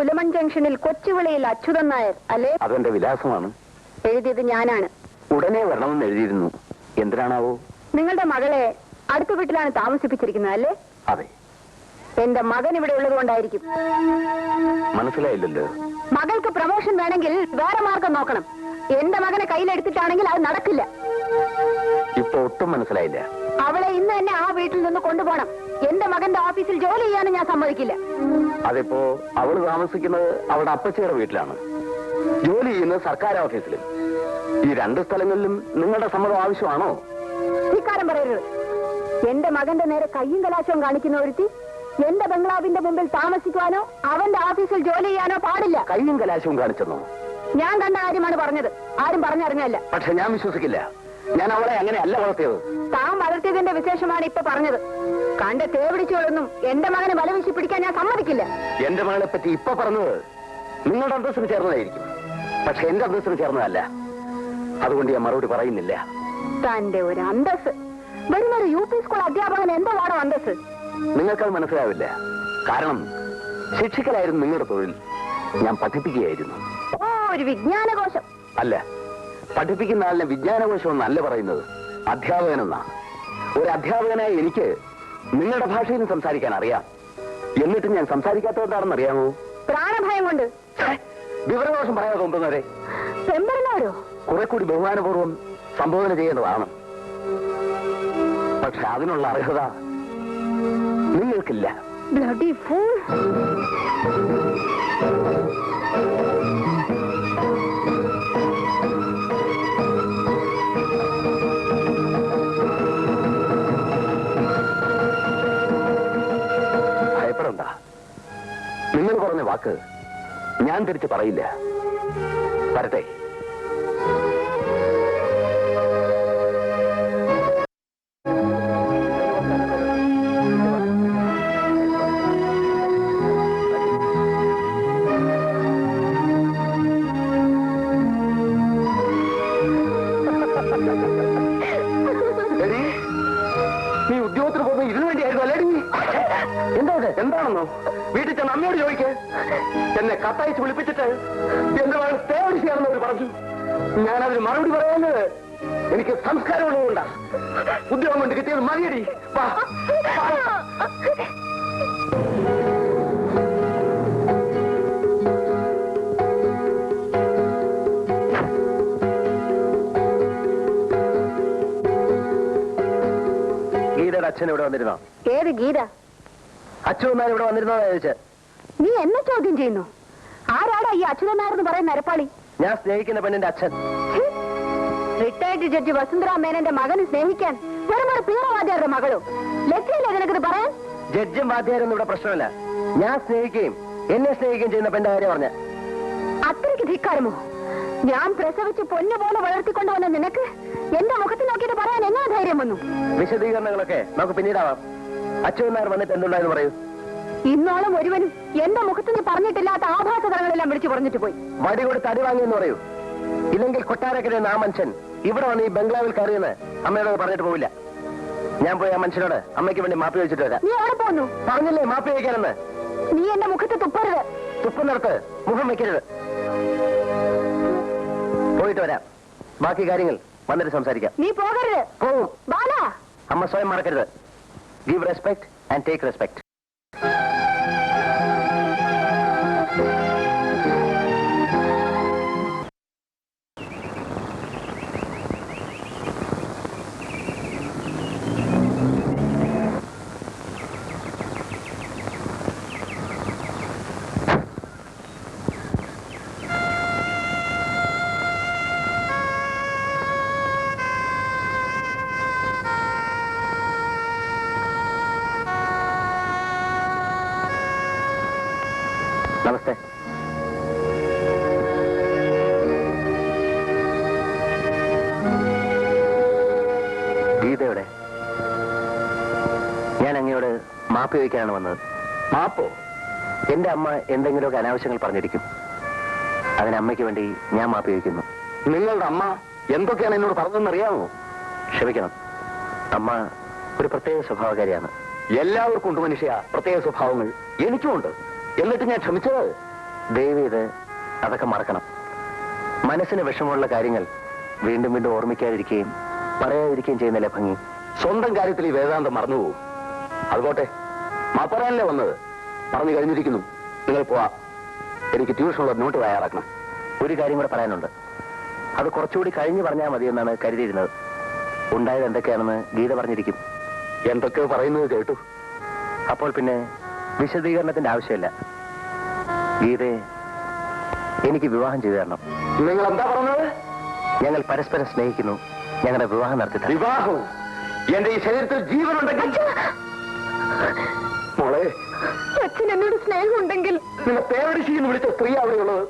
പുലമൺ ജംഗ്ഷനിൽ കൊച്ചുവിളിയിൽ അച്യുതൻ നായർ അല്ലേ? അതെന്റെ വിലാസമാണ്. എഴുതിയത് ഞാനാണ്. ഉടനെ വരണമെന്ന് എഴുതിയിരുന്നു. എന്തിനാണാവോ? നിങ്ങളുടെ മകളെ അടുത്ത വീട്ടിലാണ് താമസിപ്പിച്ചിരിക്കുന്നത് അല്ലേ? അതെ. എന്റെ മകൻ ഇവിടെ ഉള്ളത് കൊണ്ടായിരിക്കും. മനസ്സിലായില്ലല്ലോ. മകൾക്ക് പ്രമോഷൻ വേണമെങ്കിൽ വേറെ മാർഗം നോക്കണം. എന്റെ മകനെ കയ്യിലെടുത്തിട്ടാണെങ്കിൽ അത് നടക്കില്ല. ഇപ്പൊ ഒട്ടും മനസ്സിലായില്ല. അവളെ ഇന്ന് തന്നെ ആ വീട്ടിൽ നിന്ന് കൊണ്ടുപോകണം. എന്റെ മകന്റെ ഓഫീസിൽ ജോലി ചെയ്യാനും ഞാൻ സമ്മതിക്കില്ല. അതിപ്പോ അവള് താമസിക്കുന്നത് അവളുടെ അപ്പച്ചിയുടെ വീട്ടിലാണ്, ജോലി ചെയ്യുന്നത് സർക്കാർ ഓഫീസിലും. ഈ രണ്ട് സ്ഥലങ്ങളിലും നിങ്ങളുടെ സമ്മതം ആവശ്യമാണോ? ഇക്കാരം പറയരുത്. എന്റെ മകന്റെ നേരെ കയ്യും കലാശവും കാണിക്കുന്ന ഒരുത്തി എന്റെ ബംഗ്ലാവിന്റെ മുമ്പിൽ താമസിക്കുവാനോ അവന്റെ ഓഫീസിൽ ജോലി ചെയ്യാനോ പാടില്ല. കയ്യും കലാശവും കാണിച്ചെന്നോ? ഞാൻ കണ്ട കാര്യമാണ് പറഞ്ഞത്, ആരും പറഞ്ഞറിഞ്ഞല്ല. പക്ഷെ ഞാൻ വിശ്വസിക്കില്ല. ഞാൻ അവളെ അങ്ങനെ അല്ല വളർത്തിയത്. താൻ വളർത്തിയതിന്റെ വിശേഷമാണ് ഇപ്പൊ പറഞ്ഞത്. കണ്ട തേവിടിച്ചോളൊന്നും എന്റെ മകനെ വലവിശി പിടിക്കാൻ ഞാൻ സമ്മതിക്കില്ല. എന്റെ മകളെ പറ്റി ഇപ്പൊ പറഞ്ഞത് നിങ്ങളുടെ അന്തസ്സിന് ചേർന്നതായിരിക്കും, പക്ഷെ എന്റെ അന്തസ്സിന് ചേർന്നതല്ല. അതുകൊണ്ട് ഞാൻ മറുപടി പറയുന്നില്ല. തന്റെ ഒരു അന്തസ്. വരുന്നൊരു UP സ്കൂൾ അധ്യാപകൻ എന്തോ വാടോ അന്തസ്? നിങ്ങൾക്കത് മനസ്സിലാവില്ല. കാരണം ശിക്ഷിക്കലായിരുന്നു നിങ്ങളുടെ തൊഴിൽ, ഞാൻ പഠിപ്പിക്കുകയായിരുന്നു. ഓ, ഒരു വിജ്ഞാനകോശം. അല്ല, പഠിപ്പിക്കുന്ന ആളിനെ വിജ്ഞാനകോശം എന്നല്ല പറയുന്നത്, അധ്യാപകനെന്നാ. ഒരു അധ്യാപകനായി എനിക്ക് നിങ്ങളുടെ ഭാഷയിൽ സംസാരിക്കാൻ അറിയാം. എന്നിട്ട് ഞാൻ സംസാരിക്കാത്തതെന്താണെന്ന് അറിയാമോ? പ്രാണഭയം കൊണ്ട്. വിവരദോഷം പറയാതെ തോന്നുന്നവരെ പെമ്പറന്നവരോ കുറെ കൂടി ബഹുമാനപൂർവ്വം സംബോധന ചെയ്യേണ്ടതാണ്. പക്ഷെ അതിനുള്ള അർഹത നിങ്ങൾക്കില്ല. Bloody fool. ഭയപ്പെടണ്ട. നിങ്ങൾ പറഞ്ഞ വാക്ക് ഞാൻ തിരിച്ച് പറയില്ല. വരട്ടെ. നീ ഉദ്യോഗത്തിന് പോകുന്നത് ഇതിനു വേണ്ടിയായിരുന്നു അല്ലേടി? എന്താണെന്നോ വീട്ടിൽ ചെന്ന് അമ്മയോട് ചോദിക്ക്. എന്നെ കത്തയച്ച് വിളിപ്പിച്ചിട്ട് എന്റെ മകൾ തേവടിച്ചാണെന്ന് അവർ പറഞ്ഞു. ഞാനതിന് മറുപടി പറയാഞ്ഞത് എനിക്ക് സംസ്കാരമുള്ളതുകൊണ്ടാ. ഉദ്യോഗം കൊണ്ട് കിട്ടിയത് മതിയടി. ഗീതയുടെ അച്ഛൻ ഇവിടെ വന്നിരുന്നോ? ഏത് ഗീത? അച്ഛൻ ഇവിടെ വന്നിരുന്നോ ചോദിച്ചത്. നീ എന്നെ ചോദ്യം ചെയ്യുന്നു? ആരാടാ ഈ അച്യുതൻ നായർ എന്ന് പറയുന്ന നരപ്പാളി? ഞാൻ സ്നേഹിക്കുന്ന പെണ്ണിന്റെ അച്ഛൻ. റിട്ടയർഡ് ജഡ്ജി വസുന്ധര മേനന്റെ മകനെ സ്നേഹിക്കാൻ വെറും ഒരു പീറവാദ്യാരുടെ മകളോ? ലജ്ജയില്ലേ നിനക്കിത് പറയാൻ? ജഡ്ജും വാദ്യാരൊന്നും ഇവിടെ പ്രശ്നമല്ല. ഞാൻ സ്നേഹിക്കുകയും എന്നെ സ്നേഹിക്കുകയും ചെയ്യുന്ന പെണ്ണിന്റെ കാര്യം പറഞ്ഞ അത്രയ്ക്ക് ധിക്കാരമോ? ഞാൻ പ്രസവിച്ച് പൊന്നു പോലെ വളർത്തിക്കൊണ്ടുവന്ന നിനക്ക് എന്റെ മുഖത്ത് നോക്കിയിട്ട് പറയാൻ എങ്ങനെ ധൈര്യം വന്നു? വിശദീകരണങ്ങളൊക്കെ നമുക്ക് പിന്നീടാവാം. അച്യുതൻ നായർ വന്നിട്ട് എന്തുണ്ടായെന്ന് പറയൂ. ഇന്നോളം ഒരുവനും എന്റെ മുഖത്ത് നീ പറഞ്ഞിട്ടില്ലാത്ത ആഭാസതകളെല്ലാം വിളിച്ചു പറഞ്ഞിട്ട് പോയി. വടി കൊടുത്ത് അടി വാങ്ങിയെന്ന് പറയൂ. ഇല്ലെങ്കിൽ കൊട്ടാരക്കര ആ മനുഷ്യൻ ഇവിടെ വന്ന് ഈ ബംഗ്ലാവിൽ കയറിയെന്ന് അമ്മയോട് പറഞ്ഞിട്ട് പോവില്ല. ഞാൻ പോയി ആ മനുഷ്യനോട് അമ്മയ്ക്ക് വേണ്ടി മാപ്പി ചോദിച്ചിട്ട് വരാം. നീ എവിടെ പോന്നു? പറഞ്ഞില്ലേ മാപ്പി ചോദിക്കാനെന്ന്? നീ എന്റെ മുഖത്ത് തുപ്പരുത്. തുപ്പുന്നിടത്ത് മുഖം വെക്കരുത്. പോയിട്ട് വരാം. ബാക്കി കാര്യങ്ങൾ വന്നിട്ട് സംസാരിക്കാം. നീ പോകരുത്. പോവും. ബാല, അമ്മ സ്വയം മറക്കരുത്. Give respect and take respect. നമസ്തേ. ഗീതയുടെ ഞാൻ അങ്ങയോട് മാപ്പ് ചോദിക്കാനാണ് വന്നത്. മാപ്പോ? എന്റെ അമ്മ എന്തെങ്കിലുമൊക്കെ അനാവശ്യങ്ങൾ പറഞ്ഞിരിക്കും. അതിന് അമ്മയ്ക്ക് വേണ്ടി ഞാൻ മാപ്പ് ചോദിക്കുന്നു. നിങ്ങളുടെ അമ്മ എന്തൊക്കെയാണ് എന്നോട് പറഞ്ഞതെന്നറിയാമോ? ക്ഷമിക്കണം, അമ്മ ഒരു പ്രത്യേക സ്വഭാവകാരിയാണ്. എല്ലാവർക്കും ഉണ്ട് മനുഷ്യ പ്രത്യേക സ്വഭാവങ്ങൾ. എനിക്കുമുണ്ട്. എന്നിട്ട് ഞാൻ ക്ഷമിച്ചത് ദയവ് ഇത് അതൊക്കെ മറക്കണം. മനസ്സിന് വിഷമമുള്ള കാര്യങ്ങൾ വീണ്ടും വീണ്ടും ഓർമ്മിക്കാതിരിക്കുകയും പറയാതിരിക്കുകയും ചെയ്യുന്നില്ല ഭംഗി. സ്വന്തം കാര്യത്തിൽ ഈ വേദാന്തം മറന്നുപോകും. അതുപോട്ടെ, മാപ്പറാനല്ലേ വന്നത്, പറഞ്ഞു കഴിഞ്ഞിരിക്കുന്നു. നിങ്ങൾ പോവാ. എനിക്ക് ട്യൂഷനുള്ള നോട്ട് തയ്യാറാക്കണം. ഒരു കാര്യം കൂടെ പറയാനുണ്ട്. അത് കുറച്ചുകൂടി കഴിഞ്ഞ് പറഞ്ഞാൽ മതി എന്നാണ് കരുതിയിരുന്നത്. ഉണ്ടായത് എന്തൊക്കെയാണെന്ന് ഗീത പറഞ്ഞിരിക്കും. എന്തൊക്കെയോ പറയുന്നത് കേട്ടു. അപ്പോൾ പിന്നെ വിശദീകരണത്തിന്റെ ആവശ്യമില്ല. ഗീതയെ എനിക്ക് വിവാഹം ചെയ്തു തരണം. നിങ്ങൾ എന്താ പറഞ്ഞത്? ഞങ്ങൾ പരസ്പരം സ്നേഹിക്കുന്നു. ഞങ്ങളുടെ വിവാഹം നടത്തി. വിവാഹവും എന്റെ ഈ ശരീരത്തിൽ ജീവനുണ്ടെങ്കിൽ മോളെ, അച്ഛൻ എന്നോട് സ്നേഹമുണ്ടെങ്കിൽ നിന്നെ പേരടിശി എന്ന് വിളിച്ച സ്ത്രീ അവിടെയുള്ളത്.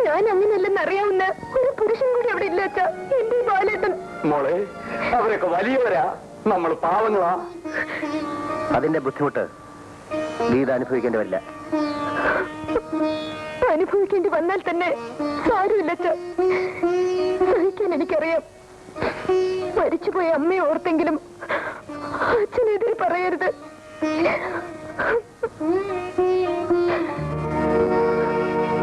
ഞാൻ അങ്ങനെയല്ലെന്ന് അറിയാവുന്ന ഒരു പുരുഷൻ കൂടി അവിടെ ഇല്ല അച്ഛാ. എന്റെ ബാലേട്ടൻ. മോളെ, അവരൊക്കെ വലിയവരാ, നമ്മൾ പാവങ്ങളാ. അതിന്റെ ബുദ്ധിമുട്ട് ഗീത അനുഭവിക്കേണ്ടി വരില്ല. അനുഭവിക്കേണ്ടി വന്നാൽ തന്നെ സാരമില്ല അച്ഛാ. സഹിക്കാൻ എനിക്കറിയാം. മരിച്ചുപോയ അമ്മയെ ഓർത്തെങ്കിലും അച്ഛനെതിരെ പറയരുത്.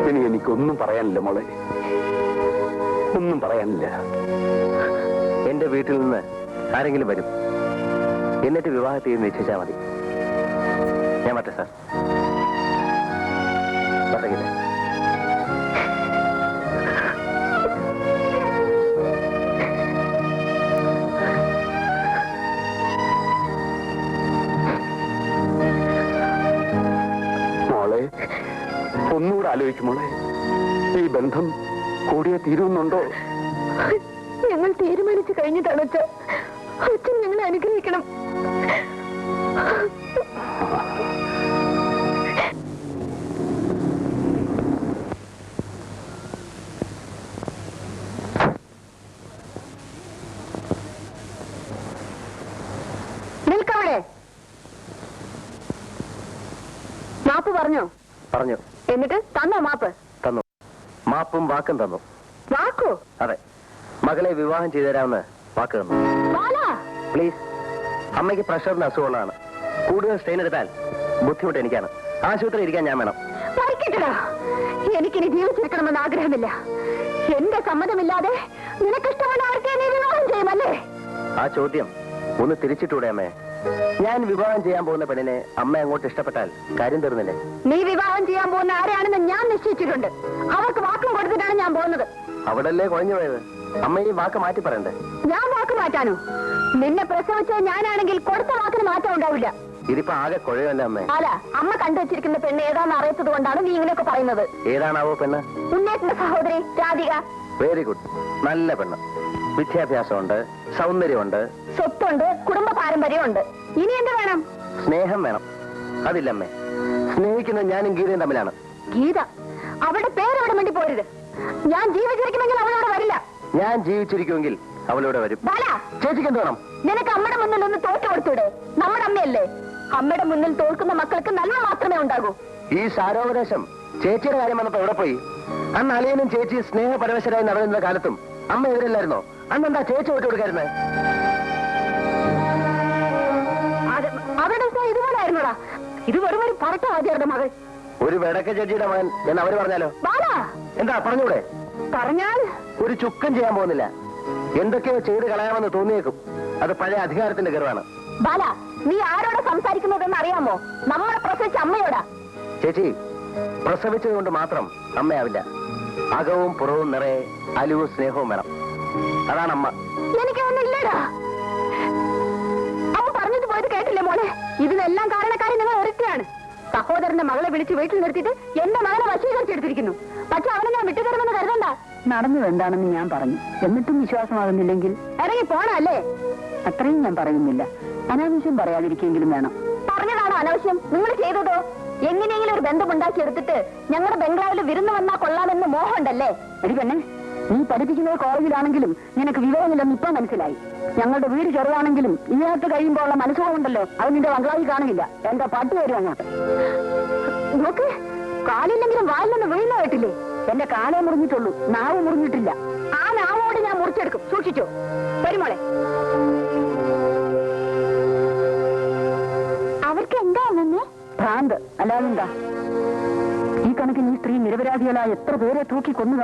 ഇനി എനിക്കൊന്നും പറയാനില്ല മോളെ, ഒന്നും പറയാനില്ല. എന്റെ വീട്ടിൽ നിന്ന് ആരെങ്കിലും വരും, എന്നിട്ട് വിവാഹത്തെ നിശ്ചയിച്ചാൽ മതി. ഞാൻ മറ്റേ സാർ പറയില്ല. മോളെ, ഒന്നുകൂടെ ആലോചിക്കും മോളെ. ഈ ബന്ധം കൂടിയേ തീരുന്നുണ്ടോ? ഞങ്ങൾ തീരുമാനിച്ചു കഴിഞ്ഞതാണ് അച്ഛൻ. അച്ഛൻ ഞങ്ങളെ അനുഗ്രഹിക്കണം. നിൽക്കവിടെ. മാപ്പ് പറഞ്ഞോ? പറഞ്ഞു. എന്നിട്ട് തന്നോ മാപ്പ്? തന്നു. മാപ്പും വാക്കും തന്നു. വാക്കോ? അതെ, മകളെ വിവാഹം ചെയ്തു തരാമെന്ന് വാക്ക് തന്നു. പ്ലീസ്, അമ്മയ്ക്ക് പ്രഷറിന് അസുഖമുള്ളതാണ്. കൂടുതൽ സ്ട്രെയിൻ എടുത്താൽ ബുദ്ധിമുട്ട് എനിക്കാണ്. ആശുപത്രി ഇരിക്കാൻ ഞാൻ വേണം. എനിക്കിനി ജീവിച്ചിരിക്കണമെന്ന് ആഗ്രഹമില്ല. എന്റെ സമ്മതമില്ലാതെ നിനക്കിഷ്ടമുള്ള ആർക്കെ നീ വിവാഹം ചെയ്യുമല്ലേ? ആ ചോദ്യം ഒന്ന് തിരിച്ചിട്ടൂടെ അമ്മേ? ഞാൻ വിവാഹം ചെയ്യാൻ പോകുന്ന പെണ്ണിനെ അമ്മ അങ്ങോട്ട് ഇഷ്ടപ്പെട്ടാൽ കാര്യം തീർന്നില്ലേ? നീ വിവാഹം ചെയ്യാൻ പോകുന്ന ആരെയാണെന്ന് ഞാൻ നിശ്ചയിച്ചിട്ടുണ്ട്. അവർക്ക് വാക്കും കൊടുത്തിട്ടാണ് ഞാൻ പോകുന്നത്. അവിടല്ലേ കുഴഞ്ഞു പോയത്? അമ്മ ഈ വാക്ക് മാറ്റി പറയണ്ടേ? ഞാൻ വാക്ക് മാറ്റാനോ? നിന്നെ പ്രസവിച്ചത് ഞാനാണെങ്കിൽ കൊടുത്ത വാക്കിന് മാറ്റം ഉണ്ടാവില്ല. ഇതിപ്പോ ആകെ കുഴയല്ലേ അമ്മേ? അല്ല, അമ്മ കണ്ടുവച്ചിരിക്കുന്ന പെണ്ണ് ഏതാണെന്ന് അറിയാത്തത് കൊണ്ടാണ് നീ ഇങ്ങനെയൊക്കെ പറയുന്നത്. ഏതാണാവോ പെണ്ണ്? ഉന്നേറ്റന്റെ സഹോദരി രാധിക. വെരി ഗുഡ്, നല്ല പെണ്ണ്. വിദ്യാഭ്യാസമുണ്ട്, സൗന്ദര്യമുണ്ട്, സ്വത്തുണ്ട്, കുടുംബ പാരമ്പര്യമുണ്ട്. ഇനി എന്ത് വേണം? സ്നേഹം വേണം. അതില്ലമ്മേ, സ്നേഹിക്കുന്നത് ഞാനും ഗീതയും തമ്മിലാണ്. ഗീത? അവളുടെ പേരവിടെ വേണ്ടി പോരുത്. ഞാൻ ജീവിച്ചിരിക്കുമെങ്കിൽ അവളോട് വരില്ല. ഞാൻ ജീവിച്ചിരിക്കുമെങ്കിൽ അവളോട് വരും. ചേച്ചിക്ക് എന്ത് വേണം? നിനക്ക് അമ്മയുടെ മുന്നിൽ ഒന്ന് തോറ്റു കൊടുത്തൂടെ? നമ്മുടെ അമ്മയല്ലേ. അമ്മയുടെ മുന്നിൽ തോൽക്കുന്ന മക്കൾക്ക് നന്മ മാത്രമേ ഉണ്ടാകൂ. ഈ സാരോപദേശം ചേച്ചിയുടെ കാര്യം വന്നപ്പോ എവിടെ പോയി? അന്ന് അളിയനും ചേച്ചി സ്നേഹപരവശരായി നടന്നിരുന്ന കാലത്തും അമ്മ എതിരല്ലായിരുന്നോ? അന്നെന്താ ചേച്ചി വിട്ടു കൊടുക്കായിരുന്നേ? അവരുടെ ഇതുപോലായിരുന്നോടാ. ഇത് വെറും ഒരു പറട്ട ആദ്യരുടെ മകൾ. ഒരു വെടക്ക ചേച്ചിയുടെ മകൻ എന്ന് അവര് പറഞ്ഞാലോ? എന്താ പറഞ്ഞൂടെ? പറഞ്ഞാൽ ഒരു ചുക്കം ചെയ്യാൻ പോകുന്നില്ല. എന്തൊക്കെയോ ചെയ്ത് കളയാമെന്ന് തോന്നിയേക്കും. അത് പഴയ അധികാരത്തിന്റെ ഗർവാണ്. ബാല, നീ ആരോടാ സംസാരിക്കുന്നതെന്ന് അറിയാമോ? നമ്മളെ പ്രസവിച്ച അമ്മയോടാ. ചേച്ചി, പ്രസവിച്ചത് കൊണ്ട് മാത്രം അമ്മയാവില്ല. അകവും പുറവും നിറയെ അലിവും സ്നേഹവും വേണം. അതാണ് അമ്മ. എനിക്കൊന്നും ഇല്ലടാ. അവൻ പറഞ്ഞത് പോയത് കേട്ടില്ലേ മോളെ? ഇതിനെല്ലാം കാരണക്കാരി നിങ്ങൾ ഒരുത്തിയാണ്. സഹോദരന്റെ മകളെ വിളിച്ച് വീട്ടിൽ നിർത്തിയിട്ട് എന്റെ മകളെ വശീകരിച്ചെടുത്തിരിക്കുന്നു. പക്ഷെ അവനെ ഞാൻ വിട്ടുതരുമെന്ന് കരുതണ്ട. നടന്നത് എന്താണെന്ന് ഞാൻ പറഞ്ഞു. എന്നിട്ടും വിശ്വാസമാകുന്നില്ലെങ്കിൽ ഇറങ്ങി പോണല്ലേ? അത്രയും ഞാൻ പറയുന്നില്ല. അനാവശ്യം പറയാതിരിക്കെങ്കിലും വേണം. പറഞ്ഞതാണോ അനാവശ്യം? നിങ്ങൾ ചെയ്തതോ? എങ്ങനെയെങ്കിലും ഒരു ബന്ധമുണ്ടാക്കിയെടുത്തിട്ട് ഞങ്ങളുടെ ബംഗ്ലാവിൽ വിരുന്ന് വന്നാ കൊള്ളാമെന്ന് മോഹമുണ്ടല്ലേ? എടി പെണ്ണെ, നീ പഠിപ്പിക്കുന്നത് കോളേജിലാണെങ്കിലും നിനക്ക് വിവരമില്ലെന്ന് ഇപ്പൊ മനസ്സിലായി. ഞങ്ങളുടെ വീട് ചെറുതാണെങ്കിലും ഇതിനകത്ത് കഴിയുമ്പോൾ ഉള്ള മനസ്സുകൊണ്ടല്ലോ അത് നിന്റെ ബംഗ്ലാവിൽ കാണുകയില്ല. എന്റെ പട്ടി വരും അങ്ങോട്ട്. നോക്ക്, കാലില്ലെങ്കിലും വായിലൊന്ന് വീഴുന്ന കേട്ടില്ലേ? എന്റെ കാലേ മുറിഞ്ഞിട്ടുള്ളൂ, നാവ് മുറിഞ്ഞിട്ടില്ല. ആ നാവോട് ഞാൻ മുറിച്ചെടുക്കും. സൂക്ഷിച്ചോ. വരുമോളെ. അവർക്ക് എന്താ ഭ്രാന്ത്, അല്ലാതെന്താ? നൂറുകണക്കിന് ഈ സ്ത്രീ നിരപരാധികളായ എത്ര പേരെ തൂക്കി കൊന്നു